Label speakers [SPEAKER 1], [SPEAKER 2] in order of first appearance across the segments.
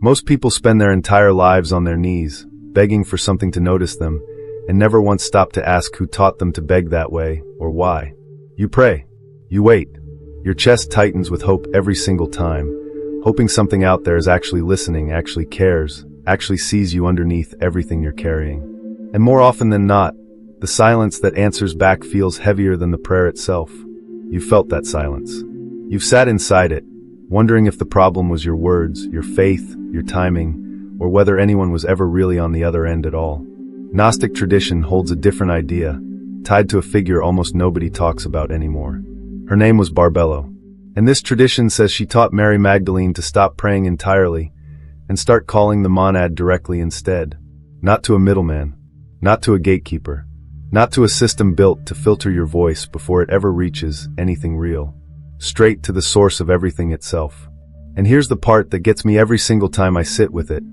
[SPEAKER 1] Most people spend their entire lives on their knees, begging for something to notice them, and never once stop to ask who taught them to beg that way, or why. You pray. You wait. Your chest tightens with hope every single time, hoping something out there is actually listening, actually cares, actually sees you underneath everything you're carrying. And more often than not, the silence that answers back feels heavier than the prayer itself. You've felt that silence. You've sat inside it, wondering if the problem was your words, your faith, your timing, or whether anyone was ever really on the other end at all. Gnostic tradition holds a different idea, tied to a figure almost nobody talks about anymore. Her name was Barbello, and this tradition says she taught Mary Magdalene to stop praying entirely and start calling the MONAD directly instead. Not to a middleman, not to a gatekeeper, not to a system built to filter your voice before it ever reaches anything real. Straight to the source of everything itself. And here's the part that gets me every single time I sit with it.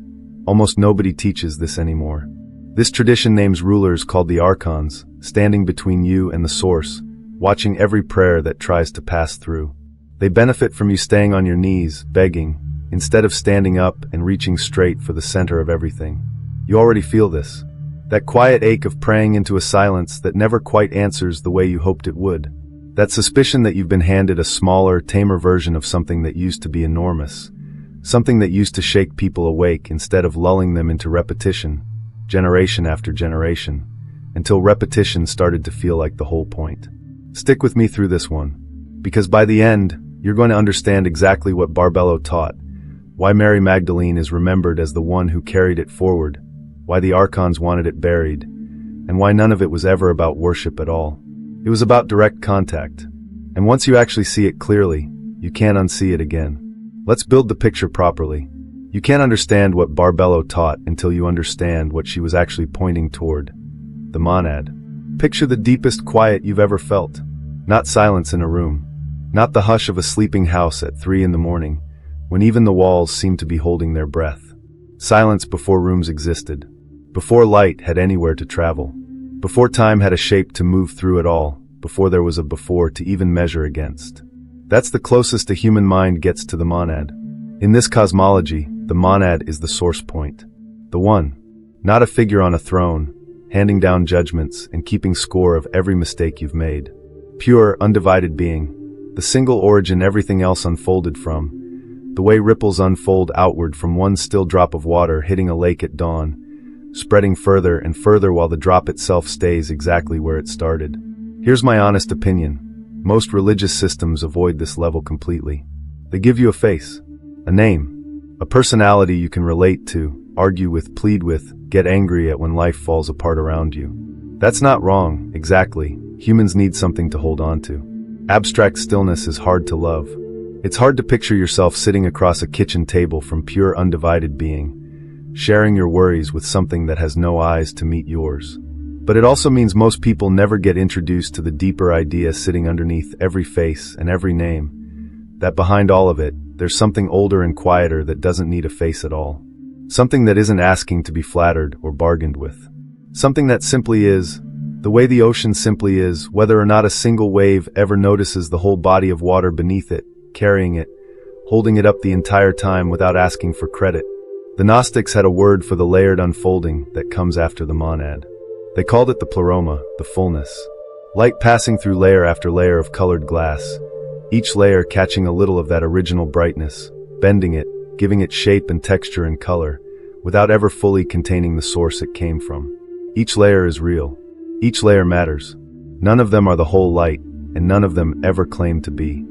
[SPEAKER 1] Almost nobody teaches this anymore. This tradition names rulers called the Archons, standing between you and the source, watching every prayer that tries to pass through. They benefit from you staying on your knees, begging, instead of standing up and reaching straight for the center of everything. You already feel this. That quiet ache of praying into a silence that never quite answers the way you hoped it would. That suspicion that you've been handed a smaller, tamer version of something that used to be enormous. Something that used to shake people awake instead of lulling them into repetition, generation after generation, until repetition started to feel like the whole point. Stick with me through this one, because by the end, you're going to understand exactly what Barbello taught, why Mary Magdalene is remembered as the one who carried it forward, why the Archons wanted it buried, and why none of it was ever about worship at all. It was about direct contact. And once you actually see it clearly, you can't unsee it again. Let's build the picture properly. You can't understand what Barbello taught until you understand what she was actually pointing toward. The MONAD. Picture the deepest quiet you've ever felt. Not silence in a room. Not the hush of a sleeping house at 3 in the morning, when even the walls seemed to be holding their breath. Silence before rooms existed. Before light had anywhere to travel. Before time had a shape to move through at all. Before there was a before to even measure against. That's the closest a human mind gets to the MONAD. In this cosmology, the MONAD is the source point. The one. Not a figure on a throne, handing down judgments and keeping score of every mistake you've made. Pure, undivided being. The single origin everything else unfolded from. The way ripples unfold outward from one still drop of water hitting a lake at dawn, spreading further and further while the drop itself stays exactly where it started. Here's my honest opinion. Most religious systems avoid this level completely. They give you a face, a name, a personality you can relate to, argue with, plead with, get angry at when life falls apart around you. That's not wrong, exactly. Humans need something to hold on to. Abstract stillness is hard to love. It's hard to picture yourself sitting across a kitchen table from pure undivided being, sharing your worries with something that has no eyes to meet yours. But it also means most people never get introduced to the deeper idea sitting underneath every face and every name, that behind all of it, there's something older and quieter that doesn't need a face at all. Something that isn't asking to be flattered or bargained with. Something that simply is, the way the ocean simply is, whether or not a single wave ever notices the whole body of water beneath it, carrying it, holding it up the entire time without asking for credit. The Gnostics had a word for the layered unfolding that comes after the MONAD. They called it the Pleroma, the fullness. Light passing through layer after layer of colored glass, each layer catching a little of that original brightness, bending it, giving it shape and texture and color, without ever fully containing the source it came from. Each layer is real. Each layer matters. None of them are the whole light, and none of them ever claim to be.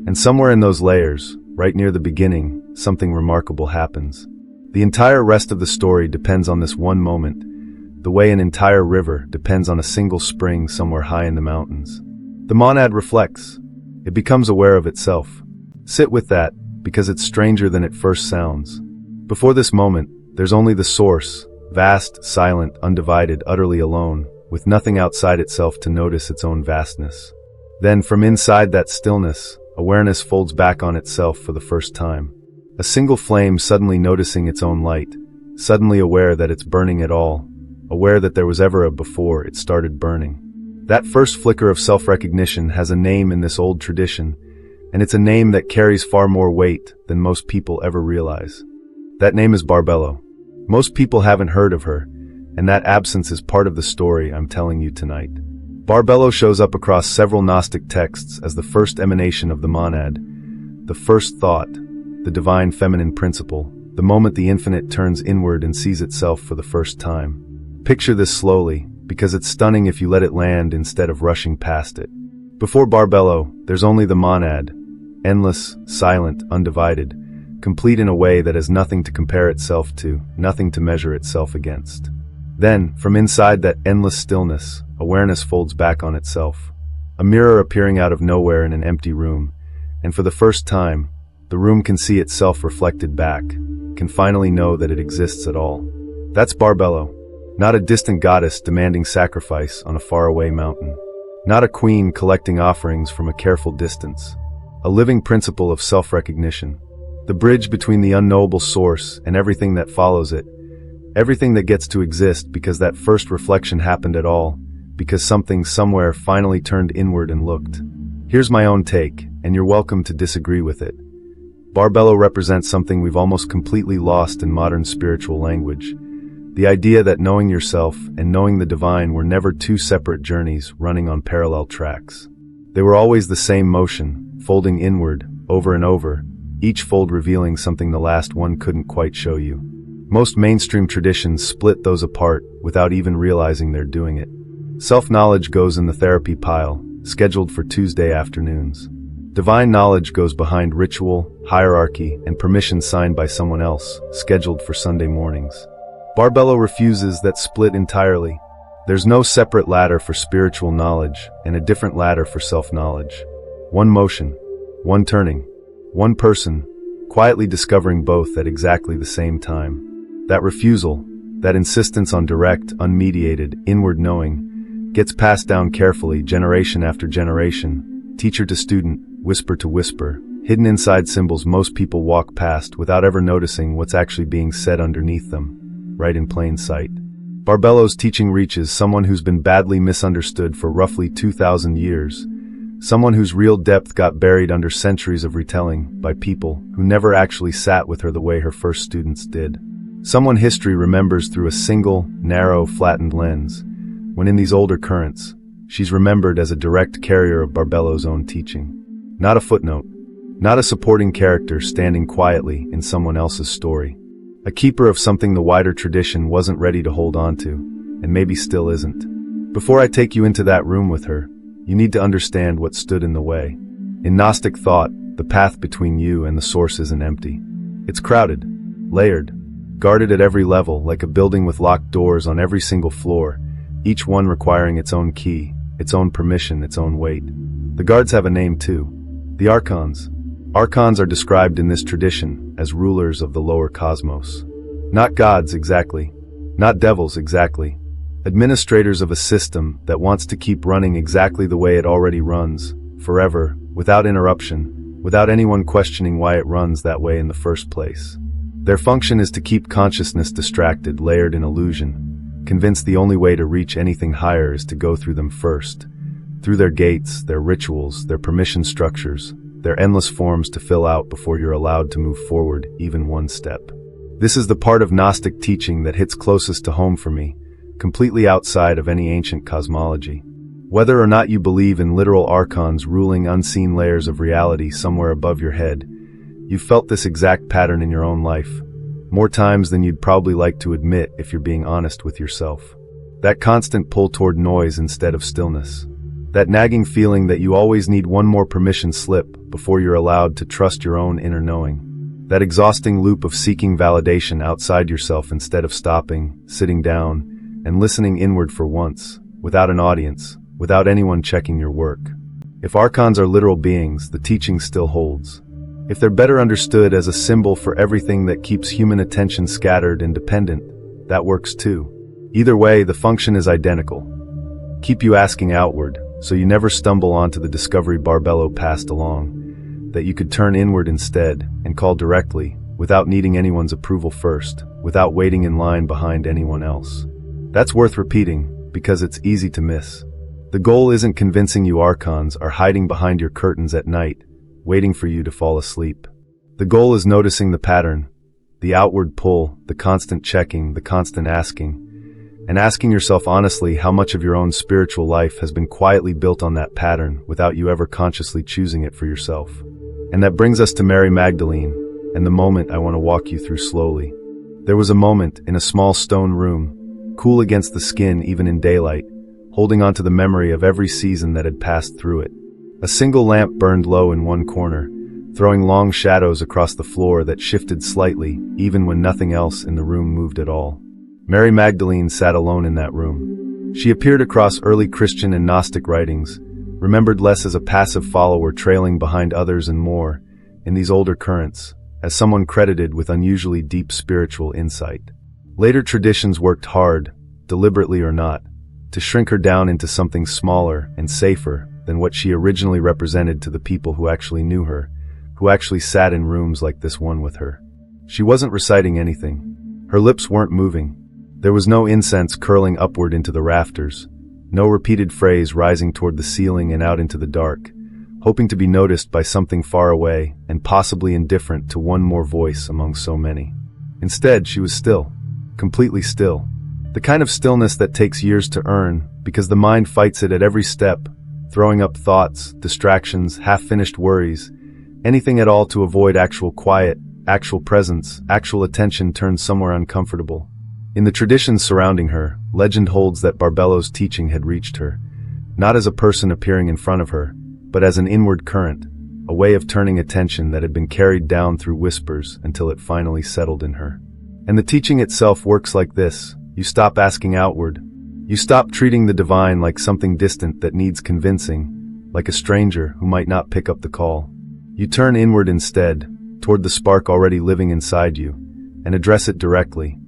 [SPEAKER 1] And somewhere in those layers, right near the beginning, something remarkable happens. The entire rest of the story depends on this one moment, the way an entire river depends on a single spring somewhere high in the mountains. The MONAD reflects. It becomes aware of itself. Sit with that, because it's stranger than it first sounds. Before this moment, there's only the source, vast, silent, undivided, utterly alone, with nothing outside itself to notice its own vastness. Then, from inside that stillness, awareness folds back on itself for the first time. A single flame suddenly noticing its own light, suddenly aware that it's burning at all, aware that there was ever a before it started burning. That first flicker of self-recognition has a name in this old tradition, and it's a name that carries far more weight than most people ever realize. That name is Barbello. Most people haven't heard of her, and that absence is part of the story I'm telling you tonight. Barbello shows up across several Gnostic texts as the first emanation of the MONAD, the first thought, the divine feminine principle, the moment the infinite turns inward and sees itself for the first time. Picture this slowly, because it's stunning if you let it land instead of rushing past it. Before Barbello, there's only the MONAD, endless, silent, undivided, complete in a way that has nothing to compare itself to, nothing to measure itself against. Then, from inside that endless stillness, awareness folds back on itself. A mirror appearing out of nowhere in an empty room, and for the first time, the room can see itself reflected back, can finally know that it exists at all. That's Barbello. Not a distant goddess demanding sacrifice on a faraway mountain. Not a queen collecting offerings from a careful distance. A living principle of self-recognition. The bridge between the unknowable source and everything that follows it. Everything that gets to exist because that first reflection happened at all, because something somewhere finally turned inward and looked. Here's my own take, and you're welcome to disagree with it. Barbello represents something we've almost completely lost in modern spiritual language. The idea that knowing yourself and knowing the divine were never two separate journeys running on parallel tracks. They were always the same motion, folding inward, over and over, each fold revealing something the last one couldn't quite show you. Most mainstream traditions split those apart without even realizing they're doing it. Self-knowledge goes in the therapy pile, scheduled for Tuesday afternoons. Divine knowledge goes behind ritual, hierarchy, and permission signed by someone else, scheduled for Sunday mornings. Barbello refuses that split entirely. There's no separate ladder for spiritual knowledge and a different ladder for self-knowledge. One motion, one turning, one person, quietly discovering both at exactly the same time. That refusal, that insistence on direct, unmediated, inward knowing, gets passed down carefully generation after generation, teacher to student, whisper to whisper, hidden inside symbols most people walk past without ever noticing what's actually being said underneath them. Right in plain sight. Barbello's teaching reaches someone who's been badly misunderstood for roughly 2,000 years, someone whose real depth got buried under centuries of retelling by people who never actually sat with her the way her first students did. Someone history remembers through a single, narrow, flattened lens, when in these older currents, she's remembered as a direct carrier of Barbello's own teaching. Not a footnote, not a supporting character standing quietly in someone else's story. A keeper of something the wider tradition wasn't ready to hold on to, and maybe still isn't. Before I take you into that room with her, you need to understand what stood in the way. In Gnostic thought, the path between you and the source isn't empty. It's crowded, layered, guarded at every level like a building with locked doors on every single floor, each one requiring its own key, its own permission, its own weight. The guards have a name too. The Archons. Archons are described in this tradition as rulers of the lower cosmos. Not gods exactly, not devils exactly, administrators of a system that wants to keep running exactly the way it already runs, forever, without interruption, without anyone questioning why it runs that way in the first place. Their function is to keep consciousness distracted, layered in illusion, convinced the only way to reach anything higher is to go through them first, through their gates, their rituals, their permission structures, their endless forms to fill out before you're allowed to move forward even one step. This is the part of Gnostic teaching that hits closest to home for me, completely outside of any ancient cosmology. Whether or not you believe in literal archons ruling unseen layers of reality somewhere above your head, you've felt this exact pattern in your own life, more times than you'd probably like to admit if you're being honest with yourself. That constant pull toward noise instead of stillness. That nagging feeling that you always need one more permission slip before you're allowed to trust your own inner knowing. That exhausting loop of seeking validation outside yourself instead of stopping, sitting down, and listening inward for once, without an audience, without anyone checking your work. If archons are literal beings, the teaching still holds. If they're better understood as a symbol for everything that keeps human attention scattered and dependent, that works too. Either way, the function is identical. Keep you asking outward, so you never stumble onto the discovery Barbello passed along, that you could turn inward instead and call directly, without needing anyone's approval first, without waiting in line behind anyone else. That's worth repeating, because it's easy to miss. The goal isn't convincing you archons are hiding behind your curtains at night, waiting for you to fall asleep. The goal is noticing the pattern, The outward pull, the constant checking, the constant asking, and asking yourself honestly how much of your own spiritual life has been quietly built on that pattern without you ever consciously choosing it for yourself. And that brings us to Mary Magdalene, and the moment I want to walk you through slowly. There was a moment in a small stone room, cool against the skin even in daylight, holding on to the memory of every season that had passed through it. A single lamp burned low in one corner, throwing long shadows across the floor that shifted slightly, even when nothing else in the room moved at all. Mary Magdalene sat alone in that room. She appeared across early Christian and Gnostic writings, remembered less as a passive follower trailing behind others and more, in these older currents, as someone credited with unusually deep spiritual insight. Later traditions worked hard, deliberately or not, to shrink her down into something smaller and safer than what she originally represented to the people who actually knew her, who actually sat in rooms like this one with her. She wasn't reciting anything. Her lips weren't moving. There was no incense curling upward into the rafters, no repeated phrase rising toward the ceiling and out into the dark, hoping to be noticed by something far away and possibly indifferent to one more voice among so many. Instead, she was still, completely still. The kind of stillness that takes years to earn because the mind fights it at every step, throwing up thoughts, distractions, half-finished worries, anything at all to avoid actual quiet, actual presence, actual attention turned somewhere uncomfortable. In the traditions surrounding her, legend holds that Barbello's teaching had reached her, not as a person appearing in front of her, but as an inward current, a way of turning attention that had been carried down through whispers until it finally settled in her. And the teaching itself works like this. You stop asking outward. You stop treating the divine like something distant that needs convincing, like a stranger who might not pick up the call. You turn inward instead, toward the spark already living inside you, and address it directly,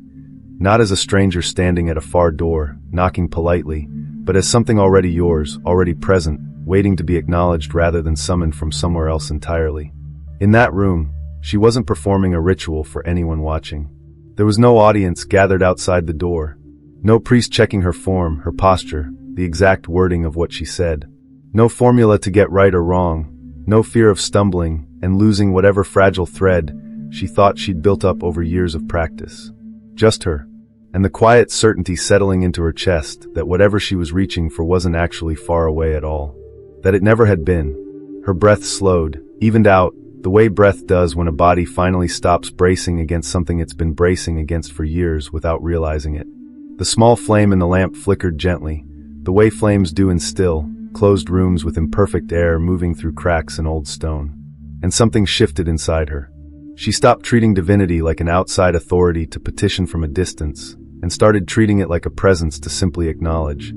[SPEAKER 1] not as a stranger standing at a far door, knocking politely, but as something already yours, already present, waiting to be acknowledged rather than summoned from somewhere else entirely. In that room, she wasn't performing a ritual for anyone watching. There was no audience gathered outside the door, no priest checking her form, her posture, the exact wording of what she said. No formula to get right or wrong, no fear of stumbling and losing whatever fragile thread she thought she'd built up over years of practice. Just her, and the quiet certainty settling into her chest that whatever she was reaching for wasn't actually far away at all, that it never had been. Her breath slowed, evened out, the way breath does when a body finally stops bracing against something it's been bracing against for years without realizing it. The small flame in the lamp flickered gently, the way flames do in still, closed rooms with imperfect air moving through cracks in old stone. And something shifted inside her. She stopped treating divinity like an outside authority to petition from a distance, and started treating it like a presence to simply acknowledge.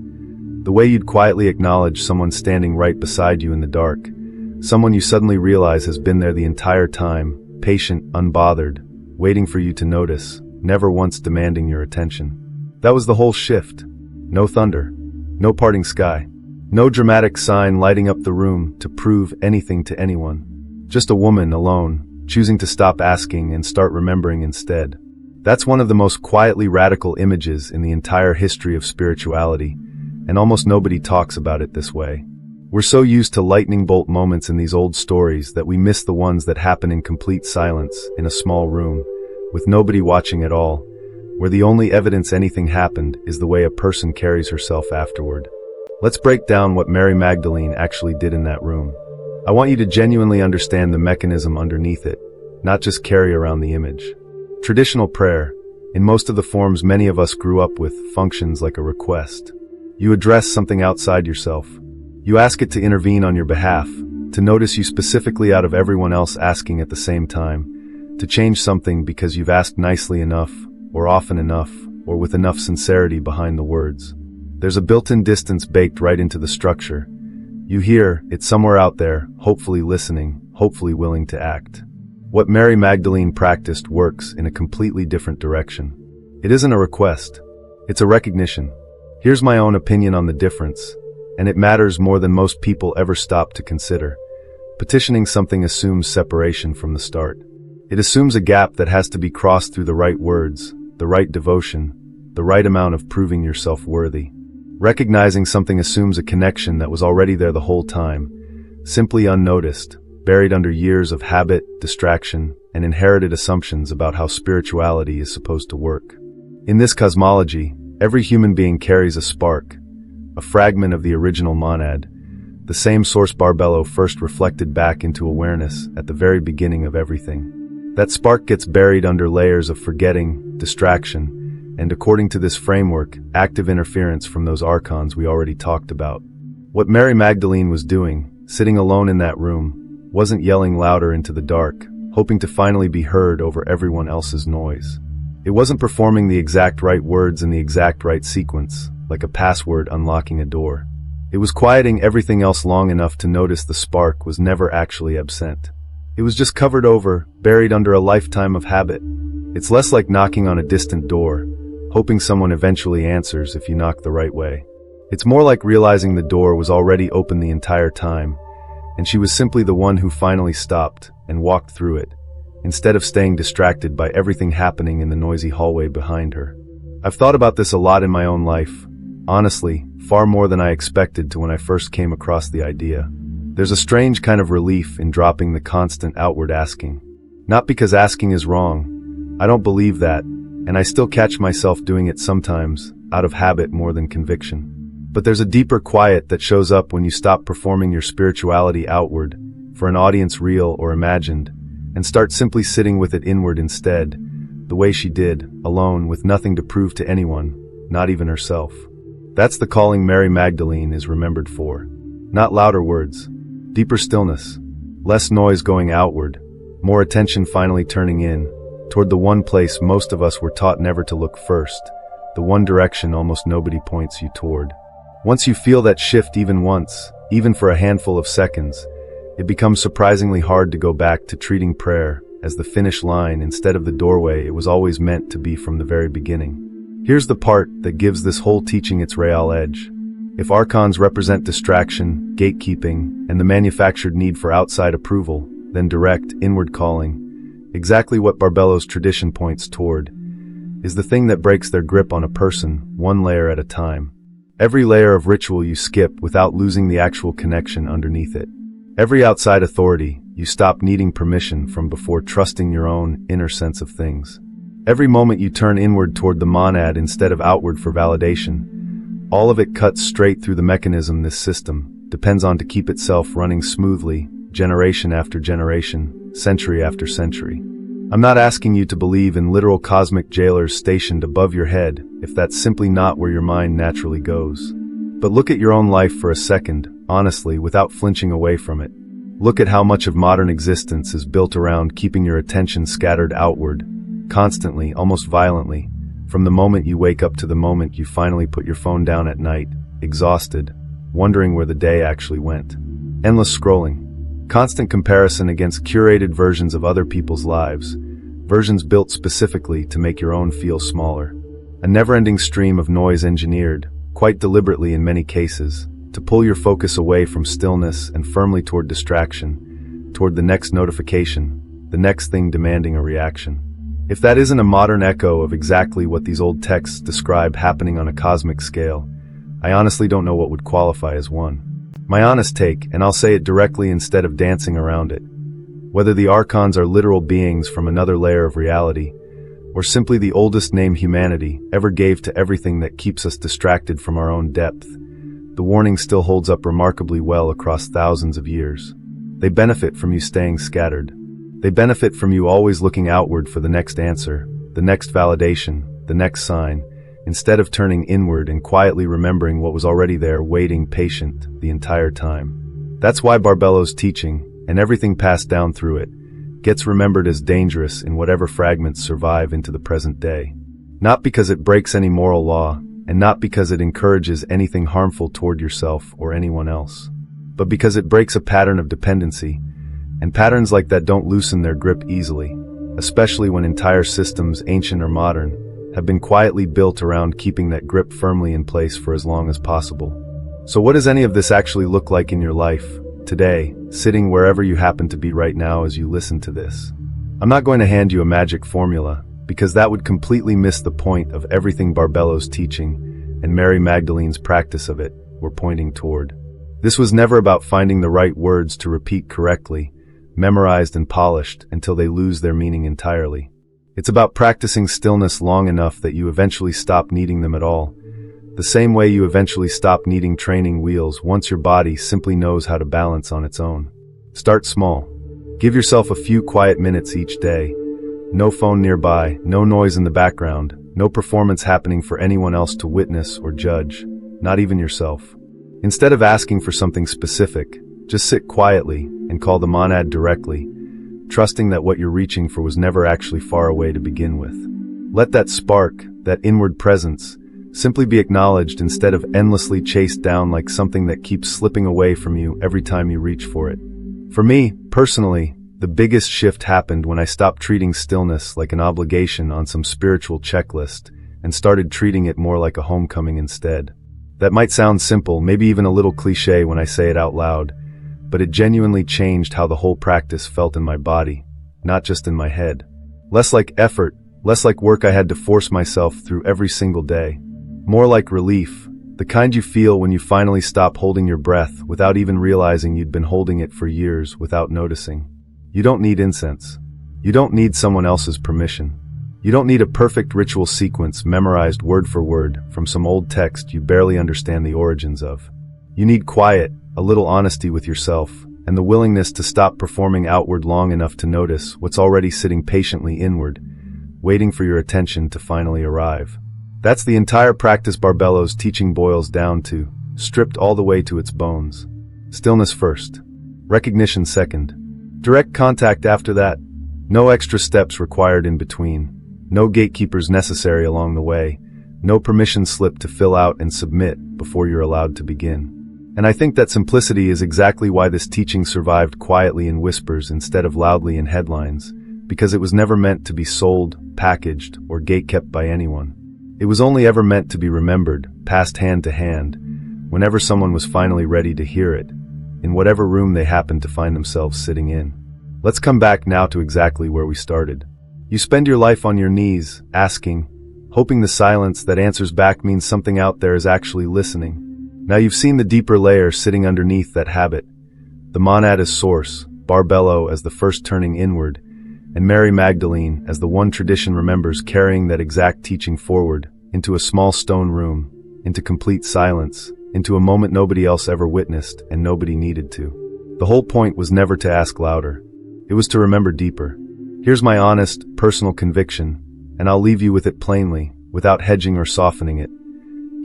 [SPEAKER 1] The way you'd quietly acknowledge someone standing right beside you in the dark, someone you suddenly realize has been there the entire time, patient, unbothered, waiting for you to notice, never once demanding your attention. That was the whole shift. No thunder, no parting sky, no dramatic sign lighting up the room to prove anything to anyone. Just a woman alone, choosing to stop asking and start remembering instead. That's one of the most quietly radical images in the entire history of spirituality, and almost nobody talks about it this way. We're so used to lightning bolt moments in these old stories that we miss the ones that happen in complete silence, in a small room, with nobody watching at all, where the only evidence anything happened is the way a person carries herself afterward. Let's break down what Mary Magdalene actually did in that room. I want you to genuinely understand the mechanism underneath it, not just carry around the image. Traditional prayer, in most of the forms many of us grew up with, functions like a request. You address something outside yourself. You ask it to intervene on your behalf, to notice you specifically out of everyone else asking at the same time, to change something because you've asked nicely enough, or often enough, or with enough sincerity behind the words. There's a built-in distance baked right into the structure. You hear, it's somewhere out there, hopefully listening, hopefully willing to act. What Mary Magdalene practiced works in a completely different direction. It isn't a request. It's a recognition. Here's my own opinion on the difference, and it matters more than most people ever stop to consider. Petitioning something assumes separation from the start. It assumes a gap that has to be crossed through the right words, the right devotion, the right amount of proving yourself worthy. Recognizing something assumes a connection that was already there the whole time, simply unnoticed, buried under years of habit, distraction, and inherited assumptions about how spirituality is supposed to work. In this cosmology, every human being carries a spark, a fragment of the original monad, the same source Barbello first reflected back into awareness at the very beginning of everything. That spark gets buried under layers of forgetting, distraction, and according to this framework, active interference from those Archons we already talked about. What Mary Magdalene was doing, sitting alone in that room, wasn't yelling louder into the dark, hoping to finally be heard over everyone else's noise. It wasn't performing the exact right words in the exact right sequence, like a password unlocking a door. It was quieting everything else long enough to notice the spark was never actually absent. It was just covered over, buried under a lifetime of habit. It's less like knocking on a distant door, hoping someone eventually answers if you knock the right way. It's more like realizing the door was already open the entire time, and she was simply the one who finally stopped and walked through it, instead of staying distracted by everything happening in the noisy hallway behind her. I've thought about this a lot in my own life. Honestly, far more than I expected to when I first came across the idea. There's a strange kind of relief in dropping the constant outward asking. Not because asking is wrong. I don't believe that, and I still catch myself doing it sometimes, out of habit more than conviction. But there's a deeper quiet that shows up when you stop performing your spirituality outward, for an audience real or imagined, and start simply sitting with it inward instead, the way she did, alone with nothing to prove to anyone, not even herself. That's the calling Mary Magdalene is remembered for. Not louder words, deeper stillness, less noise going outward, more attention finally turning in, toward the one place most of us were taught never to look first, the one direction almost nobody points you toward. Once you feel that shift even once, even for a handful of seconds, it becomes surprisingly hard to go back to treating prayer as the finish line instead of the doorway it was always meant to be from the very beginning. Here's the part that gives this whole teaching its real edge. If Archons represent distraction, gatekeeping, and the manufactured need for outside approval, then direct, inward calling, exactly what Barbello's tradition points toward, is the thing that breaks their grip on a person, one layer at a time. Every layer of ritual you skip without losing the actual connection underneath it. Every outside authority you stop needing permission from before trusting your own inner sense of things. Every moment you turn inward toward the monad instead of outward for validation, all of it cuts straight through the mechanism this system depends on to keep itself running smoothly, generation after generation, century after century. I'm not asking you to believe in literal cosmic jailers stationed above your head if that's simply not where your mind naturally goes. But look at your own life for a second, honestly, without flinching away from it. Look at how much of modern existence is built around keeping your attention scattered outward, constantly, almost violently, from the moment you wake up to the moment you finally put your phone down at night, exhausted, wondering where the day actually went. Endless scrolling. Constant comparison against curated versions of other people's lives, versions built specifically to make your own feel smaller. A never-ending stream of noise engineered, quite deliberately in many cases, to pull your focus away from stillness and firmly toward distraction, toward the next notification, the next thing demanding a reaction. If that isn't a modern echo of exactly what these old texts describe happening on a cosmic scale, I honestly don't know what would qualify as one. My honest take, and I'll say it directly instead of dancing around it, whether the Archons are literal beings from another layer of reality, or simply the oldest name humanity ever gave to everything that keeps us distracted from our own depth, the warning still holds up remarkably well across thousands of years. They benefit from you staying scattered. They benefit from you always looking outward for the next answer, the next validation, the next sign, instead of turning inward and quietly remembering what was already there waiting patient the entire time. That's why Barbello's teaching, and everything passed down through it, gets remembered as dangerous in whatever fragments survive into the present day. Not because it breaks any moral law, and not because it encourages anything harmful toward yourself or anyone else, but because it breaks a pattern of dependency, and patterns like that don't loosen their grip easily, especially when entire systems, ancient or modern, have been quietly built around keeping that grip firmly in place for as long as possible. So what does any of this actually look like in your life, today, sitting wherever you happen to be right now as you listen to this? I'm not going to hand you a magic formula, because that would completely miss the point of everything Barbello's teaching and Mary Magdalene's practice of it were pointing toward. This was never about finding the right words to repeat correctly, memorized and polished until they lose their meaning entirely. It's about practicing stillness long enough that you eventually stop needing them at all. The same way you eventually stop needing training wheels once your body simply knows how to balance on its own. Start small. Give yourself a few quiet minutes each day. No phone nearby, no noise in the background, no performance happening for anyone else to witness or judge, not even yourself. Instead of asking for something specific, just sit quietly and call the MONAD directly, trusting that what you're reaching for was never actually far away to begin with. Let that spark, that inward presence, simply be acknowledged instead of endlessly chased down like something that keeps slipping away from you every time you reach for it. For me, personally, the biggest shift happened when I stopped treating stillness like an obligation on some spiritual checklist and started treating it more like a homecoming instead. That might sound simple, maybe even a little cliché when I say it out loud, but it genuinely changed how the whole practice felt in my body, not just in my head. Less like effort, less like work I had to force myself through every single day. More like relief, the kind you feel when you finally stop holding your breath without even realizing you'd been holding it for years without noticing. You don't need incense. You don't need someone else's permission. You don't need a perfect ritual sequence memorized word for word from some old text you barely understand the origins of. You need quiet, a little honesty with yourself, and the willingness to stop performing outward long enough to notice what's already sitting patiently inward, waiting for your attention to finally arrive. That's the entire practice Barbello's teaching boils down to, stripped all the way to its bones. Stillness first. Recognition second. Direct contact after that. No extra steps required in between. No gatekeepers necessary along the way. No permission slip to fill out and submit before you're allowed to begin. And I think that simplicity is exactly why this teaching survived quietly in whispers instead of loudly in headlines, because it was never meant to be sold, packaged, or gatekept by anyone. It was only ever meant to be remembered, passed hand to hand, whenever someone was finally ready to hear it, in whatever room they happened to find themselves sitting in. Let's come back now to exactly where we started. You spend your life on your knees, asking, hoping the silence that answers back means something out there is actually listening. Now you've seen the deeper layer sitting underneath that habit. The MONAD as source, Barbello as the first turning inward, and Mary Magdalene as the one tradition remembers carrying that exact teaching forward, into a small stone room, into complete silence, into a moment nobody else ever witnessed and nobody needed to. The whole point was never to ask louder. It was to remember deeper. Here's my honest, personal conviction, and I'll leave you with it plainly, without hedging or softening it.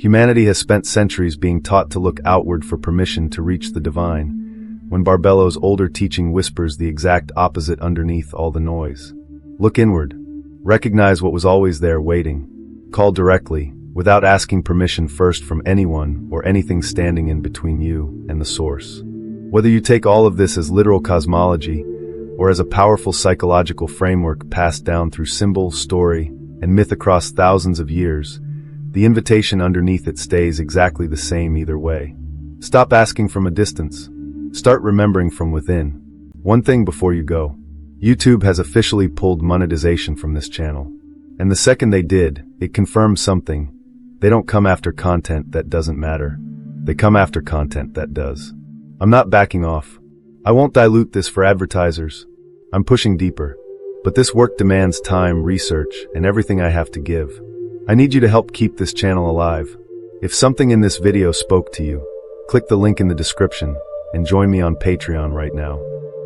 [SPEAKER 1] Humanity has spent centuries being taught to look outward for permission to reach the divine, when Barbello's older teaching whispers the exact opposite underneath all the noise. Look inward. Recognize what was always there waiting. Call directly, without asking permission first from anyone or anything standing in between you and the source. Whether you take all of this as literal cosmology, or as a powerful psychological framework passed down through symbol, story, and myth across thousands of years, the invitation underneath it stays exactly the same either way. Stop asking from a distance. Start remembering from within. One thing before you go. YouTube has officially pulled monetization from this channel. And the second they did, it confirmed something. They don't come after content that doesn't matter. They come after content that does. I'm not backing off. I won't dilute this for advertisers. I'm pushing deeper. But this work demands time, research, and everything I have to give. I need you to help keep this channel alive. If something in this video spoke to you, click the link in the description and join me on Patreon right now.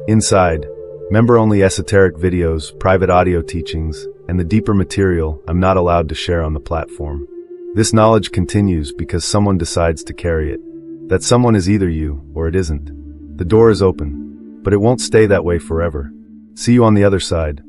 [SPEAKER 1] Inside, member-only esoteric videos, private audio teachings, and the deeper material I'm not allowed to share on the platform. This knowledge continues because someone decides to carry it. That someone is either you or it isn't. The door is open, but it won't stay that way forever. See you on the other side.